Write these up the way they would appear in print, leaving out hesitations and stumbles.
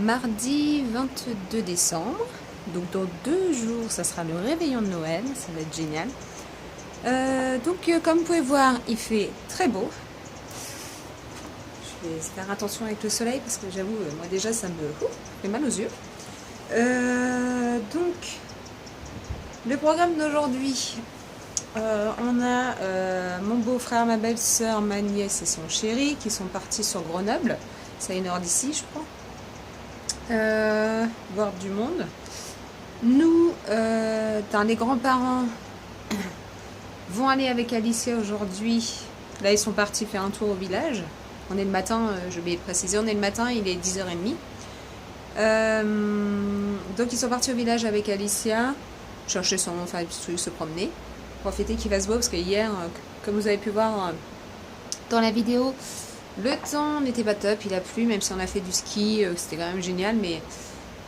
mardi 22 décembre. Donc dans 2 jours, ça sera le réveillon de Noël. Ça va être génial. Comme vous pouvez voir, il fait très beau. Je vais faire attention avec le soleil parce que j'avoue, moi déjà, ça me fait mal aux yeux. Le programme d'aujourd'hui, on a mon beau-frère, ma belle-sœur, ma nièce et son chéri qui sont partis sur Grenoble. C'est à 1 heure d'ici, je crois. Voir du monde. Nous, les grands-parents vont aller avec Alicia aujourd'hui. Là, ils sont partis faire un tour au village. On est le matin, j'ai oublié de préciser, on est le matin, il est 10h30. Donc ils sont partis au village avec Alicia, chercher son enfin, se promener, profiter qu'il fasse beau, parce que hier, comme vous avez pu voir dans la vidéo, le temps n'était pas top, il a plu, même si on a fait du ski, c'était quand même génial, mais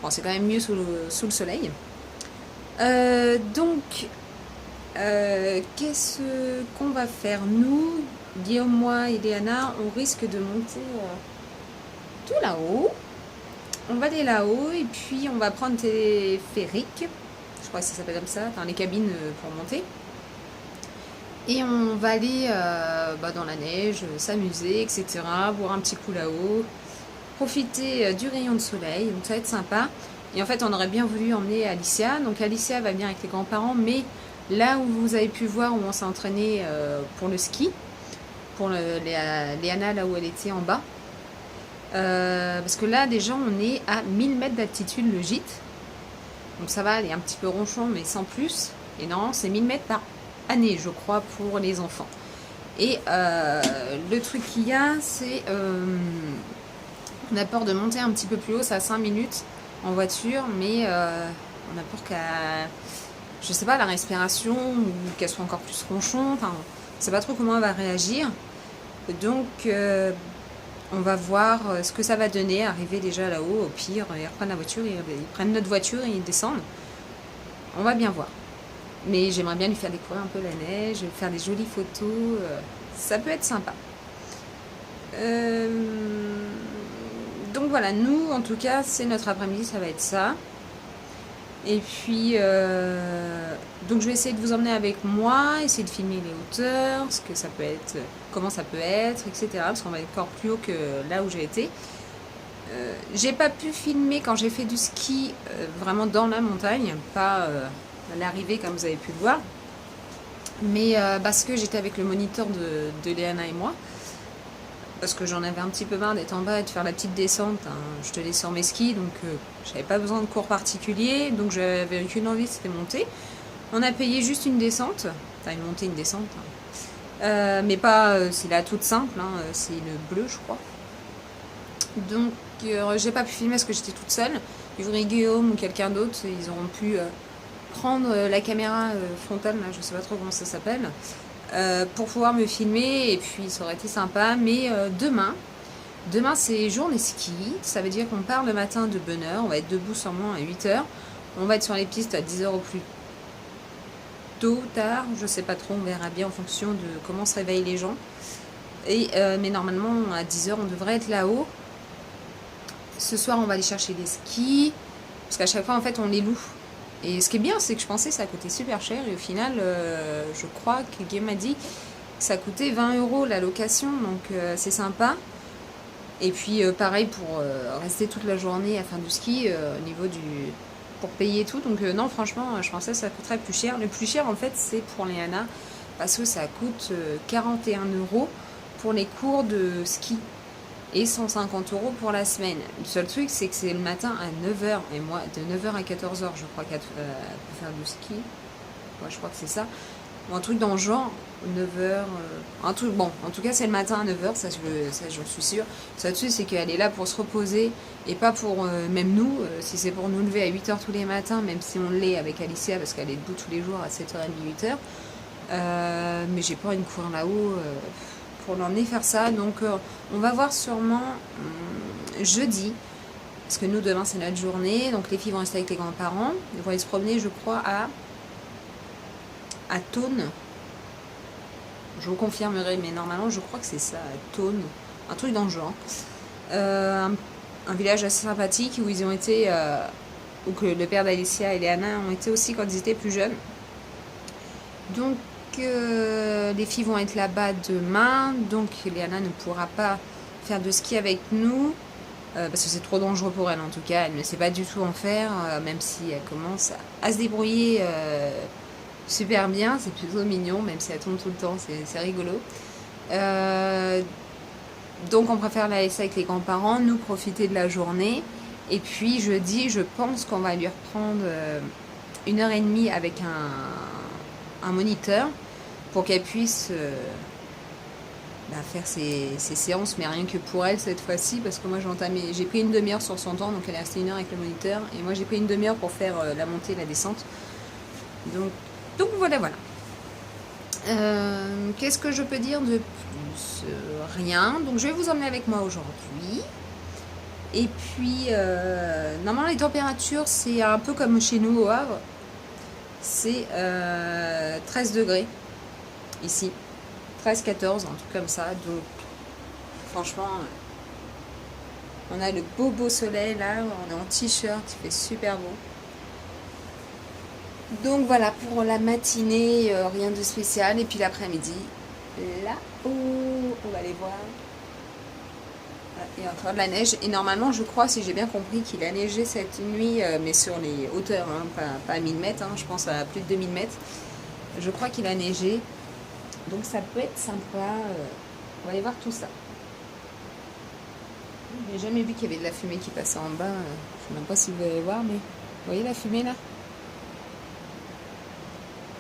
bon, c'est quand même mieux sous le soleil. Qu'est-ce qu'on va faire nous, Guillaume, moi et Léana, on risque de monter tout là-haut. On va aller là-haut et puis on va prendre des téléphériques, je crois que ça s'appelle comme ça, enfin les cabines pour monter. Et on va aller dans la neige, s'amuser, etc. Boire un petit coup là-haut, profiter du rayon de soleil, donc ça va être sympa. Et en fait, on aurait bien voulu emmener Alicia. Donc Alicia va bien avec les grands-parents, mais là où vous avez pu voir où on s'est entraîné pour le ski, pour Léana, là où elle était en bas. Parce que là, déjà, on est à 1000 mètres d'altitude, le gîte. Donc ça va, elle est un petit peu ronchon, mais sans plus. Et non, c'est 1000 mètres par année, je crois, pour les enfants. Et le truc qu'il y a, c'est... on a peur de monter un petit peu plus haut, c'est à 5 minutes en voiture, mais on a peur qu'à... Je sais pas, la respiration, ou qu'elle soit encore plus ronchon. Enfin, on sait pas trop comment elle va réagir. Donc... on va voir ce que ça va donner, arriver déjà là-haut. Au pire, ils reprennent la voiture, ils prennent notre voiture et ils descendent. On va bien voir. Mais j'aimerais bien lui faire découvrir un peu la neige, faire des jolies photos. Ça peut être sympa. Donc voilà, nous, en tout cas, c'est notre après-midi, ça va être ça. Et puis, donc je vais essayer de vous emmener avec moi, essayer de filmer les hauteurs, ce que ça peut être, comment ça peut être, etc. Parce qu'on va être encore plus haut que là où j'ai été. J'ai pas pu filmer quand j'ai fait du ski vraiment dans la montagne, pas à l'arrivée comme vous avez pu le voir. Mais parce que j'étais avec le moniteur de Léana et moi. Parce que j'en avais un petit peu marre d'être en bas et de faire la petite descente. Hein. Je tenais sur mes skis, donc j'avais pas besoin de cours particuliers. Donc j'avais qu'une envie, c'était monter. On a payé juste une descente. Enfin, une montée, une descente. Hein. Mais pas, c'est la toute simple. Hein. C'est une bleue, je crois. Donc j'ai pas pu filmer parce que j'étais toute seule. Ivry, Guillaume ou quelqu'un d'autre, ils auront pu prendre la caméra frontale, là, je sais pas trop comment ça s'appelle. Pour pouvoir me filmer, et puis ça aurait été sympa. Mais demain c'est journée ski, ça veut dire qu'on part le matin de bonne heure, on va être debout sûrement à 8h, on va être sur les pistes à 10h au plus tôt ou tard, je sais pas trop, on verra bien en fonction de comment se réveillent les gens. Mais normalement à 10h on devrait être là-haut. Ce soir on va aller chercher des skis, parce qu'à chaque fois en fait on les loue. Et ce qui est bien, c'est que je pensais que ça coûtait super cher. Et au final, je crois que Guillaume m'a dit que ça coûtait 20 € la location. Donc c'est sympa. Et puis pareil pour rester toute la journée à faire du ski au niveau pour payer tout. Donc non, franchement, je pensais que ça coûterait plus cher. Le plus cher en fait, c'est pour Léana. Parce que ça coûte 41 € pour les cours de ski. Et 150 € pour la semaine. Le seul truc, c'est que c'est le matin à 9h. Et moi, de 9h à 14h, je crois, pour faire du ski. Ouais, je crois que c'est ça. Ou un truc dans le genre, 9h. Un truc, bon, en tout cas, c'est le matin à 9h, ça j'en suis sûre. Le seul truc, c'est qu'elle est là pour se reposer. Et pas pour, même nous, si c'est pour nous lever à 8h tous les matins, même si on l'est avec Alicia, parce qu'elle est debout tous les jours à 7h30, 8h. Mais j'ai pas envie de courir là-haut. Pour l'emmener faire ça, donc on va voir sûrement jeudi, parce que nous demain c'est notre journée, donc les filles vont rester avec les grands-parents, ils vont aller se promener je crois à Thônes, je vous confirmerai, mais normalement je crois que c'est ça, à Thônes, un truc dans le genre, un un village assez sympathique où ils ont été, où que le père d'Alicia et Léana ont été aussi quand ils étaient plus jeunes. Donc les filles vont être là-bas demain, donc Léana ne pourra pas faire de ski avec nous, parce que c'est trop dangereux pour elle en tout cas, elle ne sait pas du tout en faire, même si elle commence à se débrouiller super bien, c'est plutôt mignon, même si elle tombe tout le temps, c'est rigolo. Donc on préfère la laisser avec les grands-parents, nous profiter de la journée, et puis jeudi, je pense qu'on va lui reprendre 1h30 avec un moniteur, pour qu'elle puisse faire ses séances, mais rien que pour elle cette fois-ci, parce que moi j'ai pris une demi-heure sur son temps, donc elle est restée 1 heure avec le moniteur, et moi j'ai pris une demi-heure pour faire la montée et la descente. Donc voilà. Qu'est-ce que je peux dire de plus? Rien. Donc je vais vous emmener avec moi aujourd'hui. Et puis, normalement les températures, c'est un peu comme chez nous au Havre. C'est 13 degrés ici. 13-14, un truc comme ça. Donc franchement, on a le beau soleil là. On est en t-shirt, il fait super beau. Donc voilà pour la matinée, rien de spécial. Et puis l'après-midi, là-haut, on va aller voir. Il y a encore de la neige. Et normalement, je crois, si j'ai bien compris, qu'il a neigé cette nuit, mais sur les hauteurs, hein, pas à 1000 mètres, hein, je pense à plus de 2000 mètres. Je crois qu'il a neigé. Donc ça peut être sympa. On va aller voir tout ça. Je n'ai jamais vu qu'il y avait de la fumée qui passait en bas. Je ne sais même pas si vous allez voir, mais vous voyez la fumée là?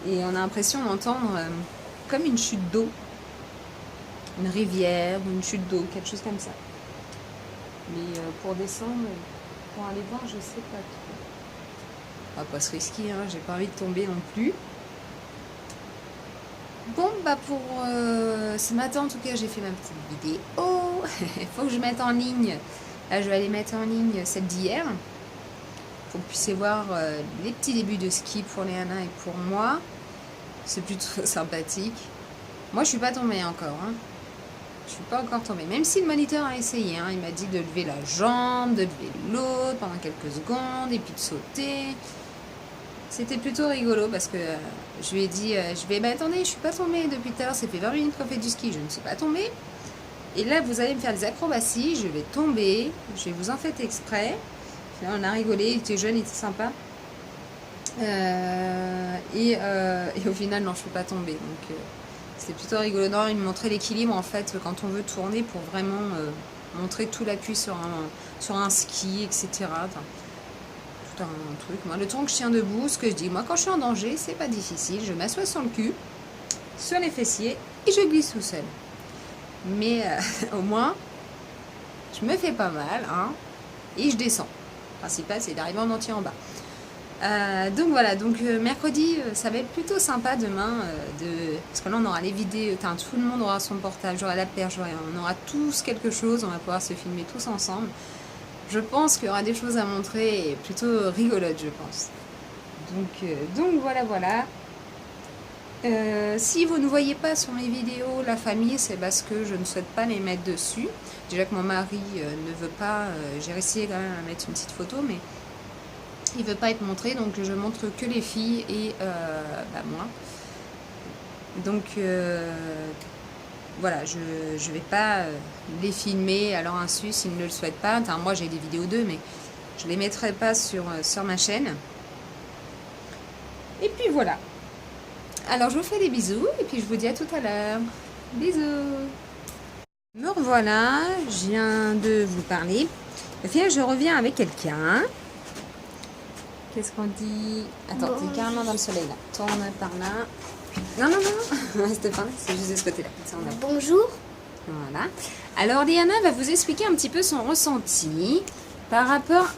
Et on a l'impression d'entendre comme une chute d'eau, une rivière ou une chute d'eau, quelque chose comme ça. Mais pour descendre, pour aller voir, je sais pas trop. On va pas se risquer, hein, j'ai pas envie de tomber non plus. Bon, bah pour ce matin, en tout cas, j'ai fait ma petite vidéo. Il faut que je mette en ligne. Là, je vais aller mettre en ligne celle d'hier. Pour que vous puissiez voir les petits débuts de ski pour Léana et pour moi. C'est plutôt sympathique. Moi, je suis pas tombée encore. Hein. Je suis pas encore tombée. Même si le moniteur a essayé. Hein. Il m'a dit de lever la jambe, de lever l'autre pendant quelques secondes et puis de sauter. C'était plutôt rigolo parce que je lui ai dit, attendez, je suis pas tombée depuis tout à l'heure, ça fait 20 minutes qu'on fait du ski, je ne suis pas tombée. Et là, vous allez me faire des acrobaties, je vais tomber, je vais vous en faire exprès. Là, on a rigolé, il était jeune, il était sympa. Et au final, non, je ne peux pas tomber. Donc, c'était plutôt rigolo. Non, il me montrait l'équilibre, en fait, quand on veut tourner pour vraiment montrer tout l'appui sur un ski, etc. Enfin, un truc. Moi, le temps que je tiens debout, ce que je dis, moi, quand je suis en danger, c'est pas difficile. Je m'assois sur le cul, sur les fessiers, et je glisse tout seul. Mais au moins, je me fais pas mal, hein, et je descends. Le principal, c'est d'arriver en entier en bas. Donc voilà, donc mercredi, ça va être plutôt sympa demain, parce que là, on aura les vidéos, tout le monde aura son portable, j'aurai la perche, on aura tous quelque chose, on va pouvoir se filmer tous ensemble. Je pense qu'il y aura des choses à montrer et plutôt rigolotes, je pense. Donc voilà. Si vous ne voyez pas sur mes vidéos la famille, c'est parce que je ne souhaite pas les mettre dessus. Déjà que mon mari ne veut pas, j'ai essayé quand même à mettre une petite photo, mais il ne veut pas être montré, donc je montre que les filles et moi. Donc voilà, je ne vais pas les filmer à leur insu s'ils ne le souhaitent pas. Enfin, moi, j'ai des vidéos d'eux, mais je ne les mettrai pas sur ma chaîne. Et puis voilà. Alors, je vous fais des bisous et puis je vous dis à tout à l'heure. Bisous. Me revoilà, je viens de vous parler. Au final, je reviens avec quelqu'un. Qu'est-ce qu'on dit? Attends, t'es carrément dans le soleil là. Tourne par là. Non, reste par là, c'est juste de ce côté-là. Bonjour. Voilà. Alors, Léana va vous expliquer un petit peu son ressenti par rapport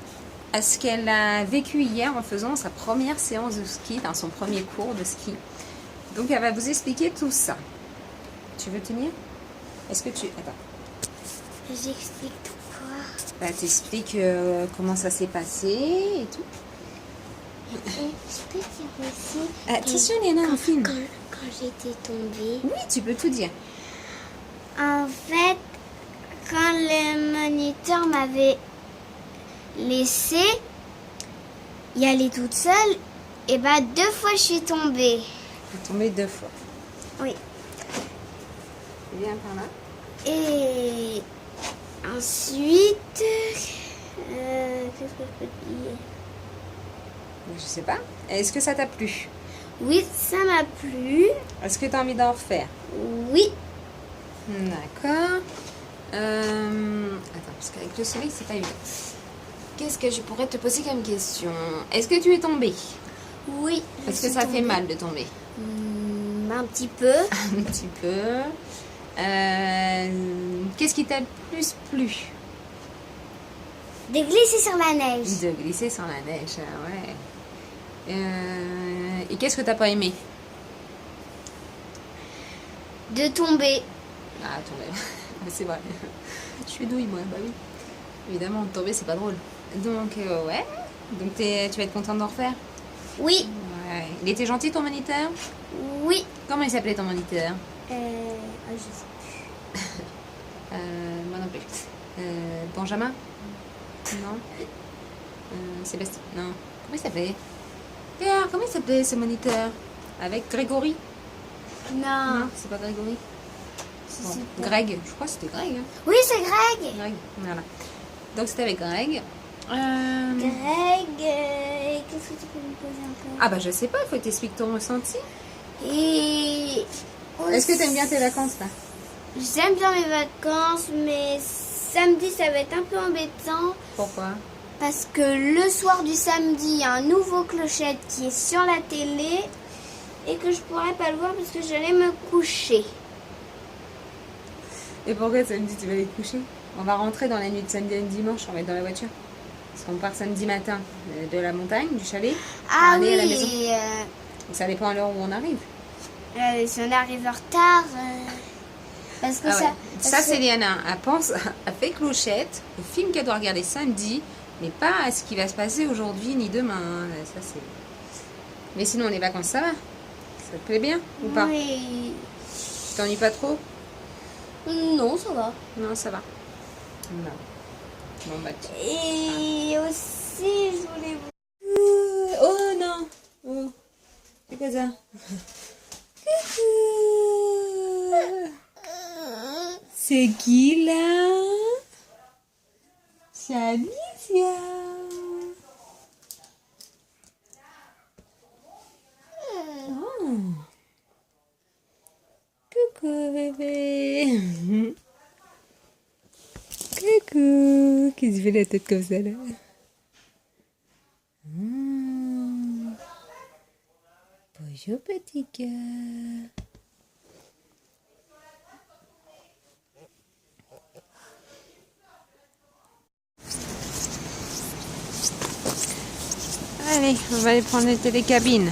à ce qu'elle a vécu hier en faisant sa première séance de ski, dans son premier cours de ski. Donc, elle va vous expliquer tout ça. Tu veux tenir? Est-ce que tu... Attends. J'explique quoi? T'expliques comment ça s'est passé et tout. Et je peux dire aussi... Attention, Léana, on filme. Quand j'étais tombée... Oui, tu peux tout dire. En fait, quand le moniteur m'avait laissé y aller toute seule, et bah 2 fois je suis tombée. Tu es tombée 2 fois. Oui. Viens par là. Et ensuite, qu'est-ce que je peux te dire? Je sais pas. Est-ce que ça t'a plu? Oui, ça m'a plu. Est-ce que tu as envie d'en refaire? Oui. D'accord. Attends, parce qu'avec le soleil, c'est pas évident. Qu'est-ce que je pourrais te poser comme question? Est-ce que tu es tombée? Oui. Est-ce que ça fait mal de tomber? Un petit peu. Un petit peu. Qu'est-ce qui t'a le plus plu? De glisser sur la neige. De glisser sur la neige, ouais. Et qu'est-ce que t'as pas aimé? De tomber. Ah, tomber. C'est vrai. Je suis douille, moi. Bah oui. Évidemment, tomber, c'est pas drôle. Donc, ouais. Donc, tu vas être contente d'en refaire? Oui. Ouais. Il était gentil, ton moniteur? Oui. Comment il s'appelait, ton moniteur? Je sais plus. Moi non plus. Benjamin? Non. Sébastien? Non. Comment il s'appelait? Pierre, comment il s'appelait, ce moniteur? Avec Grégory? Non. C'est pas Grégory? Je Bon, sais pas. Greg, je crois que c'était Greg. Hein. Oui, c'est Greg. Greg, voilà. Donc c'était avec Greg. Greg, qu'est-ce que tu peux me poser encore? Ah bah je sais pas, il faut que t'expliques ton ressenti. Et Est-ce que t'aimes bien tes vacances là? j'aime bien mes vacances, mais samedi ça va être un peu embêtant Pourquoi? parce que le soir du samedi, il y a un nouveau Clochette qui est sur la télé et que je pourrais pas le voir parce que j'allais me coucher. Et pourquoi samedi tu vas aller te coucher? On va rentrer dans la nuit de samedi à dimanche, on va être dans la voiture. Parce qu'on part samedi matin de la montagne, du chalet, pour Ah aller oui, à la maison. Donc, ça dépend à l'heure où on arrive. si on arrive en retard, parce que Ah ça, ouais. parce Ça, que- c'est Léana. Elle pense, elle fait Clochette, le film qu'elle doit regarder samedi, mais pas à ce qui va se passer aujourd'hui ni demain. Hein. Ça, c'est... Mais sinon, les vacances, ça va? Ça te plaît bien ou pas? Oui. Tu t'ennuies pas trop? Non, ça va. Non, ça va. Non. Bon, bah, Et aussi, je voulais vous... Oh non! Oh. C'est quoi ça? C'est qui là? C'est Alicia. Oh. Coucou bébé. Coucou. Qu'est-ce qu'il fait la tête comme ça là? Bonjour petit cœur. Allez, on va aller prendre les télécabines.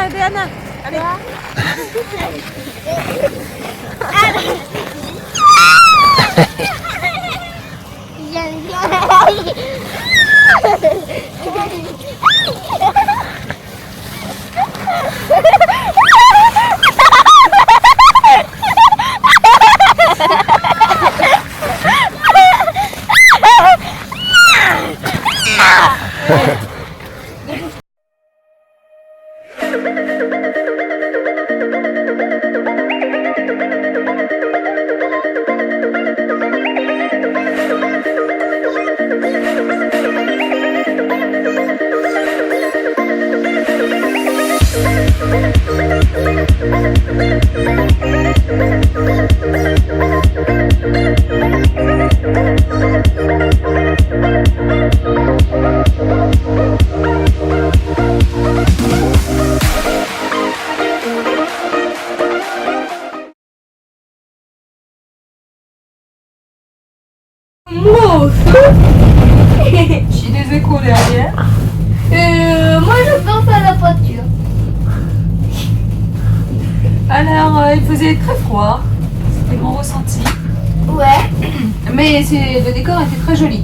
aider Anna. Allez. J'ai des échos derrière. Moi je pense à la voiture. Alors, il faisait très froid. C'était mon ressenti. Ouais. Mais le décor était très joli.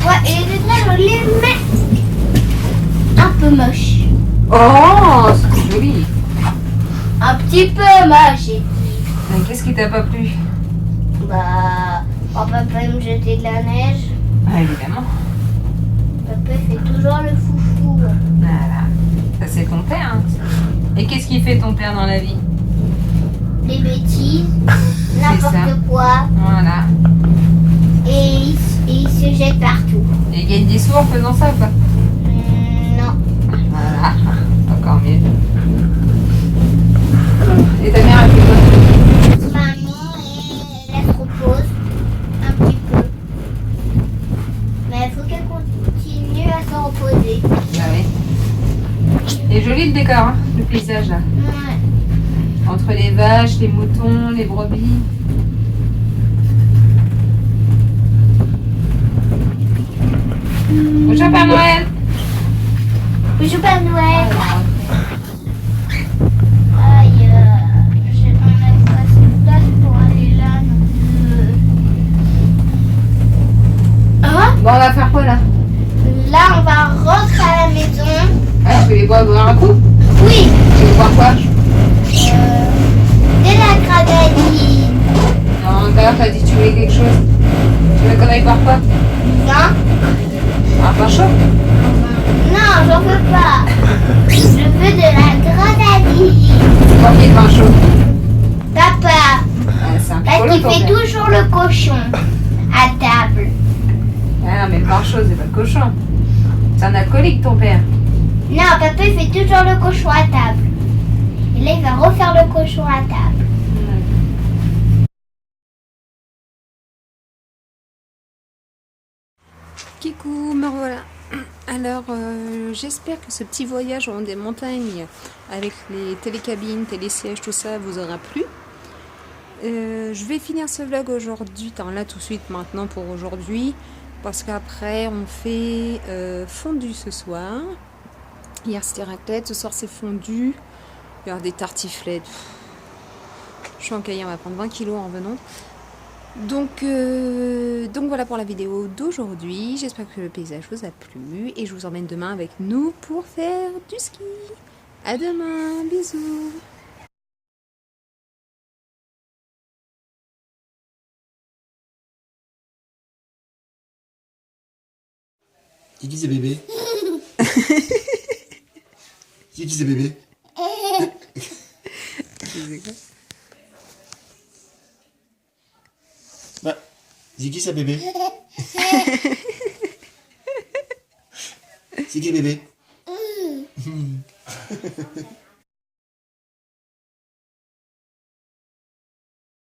Ouais, et il est très joli, mais un peu moche. Oh, c'était joli. Un petit peu moche, j'ai dit. Mais qu'est-ce qui t'a pas plu? Bah, papa peut me jeter de la neige. Ah, évidemment. Papa fait toujours le foufou. Voilà. Ça, c'est ton père. Hein. Et qu'est-ce qui fait ton père dans la vie? Des bêtises, ça. n'importe quoi. Voilà. Et il se jette partout. Et il gagne des sous en faisant ça ou pas? Non. Voilà. Encore mieux. Et ta mère, elle fait quoi? Maman, elle se repose un petit peu. Mais il faut qu'elle continue à se reposer. Bah oui. Il est joli le décor, hein, le paysage là. Ouais. Entre les vaches, les moutons, les brebis. Bonjour Père Noël. Bonjour Père Noël. Alors, Aïe, on n'a pas assez de place pour aller là non plus. Hein? bon, on va faire quoi là? Là, on va rentrer à la maison. Ah, tu veux les boire un coup? Oui, Tu veux boire quoi? de la grenadine. Non, tout à l'heure t'as dit que tu voulais quelque chose. Tu veux qu'on aille boire quoi? Vin? Un pain chaud? Non, j'en veux pas. Je veux de la grenadine. C'est quoi qui est le pain chaud? Papa, Ah, c'est un parce piccolo qu'il ton fait père. toujours le cochon à table. Ah, mais le pain chaud, c'est pas le cochon. C'est un alcoolique ton père. Non, papa, il fait toujours le cochon à table. Et là, il va refaire le cochon à table. Kikou, me revoilà. Alors, j'espère que ce petit voyage au long des montagnes avec les télécabines, télésièges, tout ça vous aura plu. Je vais finir ce vlog aujourd'hui, là tout de suite maintenant pour aujourd'hui, parce qu'après on fait fondu ce soir. Hier c'était raclette, ce soir c'est fondu. Il y aura des tartiflettes. Je suis en cahier, on va prendre 20 kilos en venant. Donc voilà pour la vidéo d'aujourd'hui. J'espère que le paysage vous a plu et je vous emmène demain avec nous pour faire du ski. À demain, bisous. C'est qui ces bébés? C'est qui ces bébés? Bah, c'est qui ça bébé? C'est qui bébé?